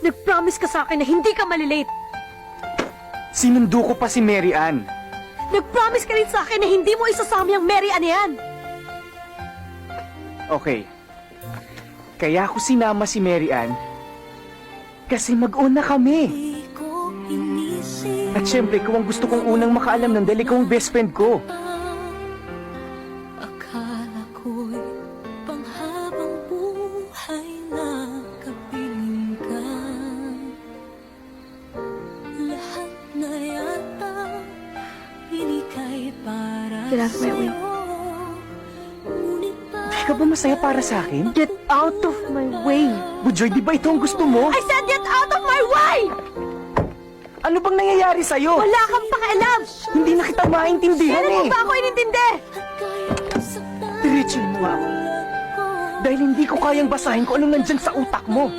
Nag-promise ka sa akin na hindi ka malilate. Sinundo ko pa si Mary Ann. Nag-promise ka rin sa akin na hindi mo isasama yung Mary Ann yan. Okay. Kaya ako sinama si Mary Ann kasi mag-una kami. At syempre, ikaw ang gusto kong unang makaalam ng dahil ikaw ang best friend ko. Akala ko'y panghabang buhay na kapiling ka. Lahat na yata inika'y para Get out of my way. Di ka ba masaya para sa akin? Get out of my way. Bujoy, di ba ito ang gusto mo? I said get out of my way! Ano bang nangyayari sa'yo? Wala kang pakialam! Hindi na kita maintindihan Kailan mo eh. ba ako inintindi? Diretsuhin mo nga ako. Dahil hindi ko kayang basahin kung anong nandyan sa utak mo.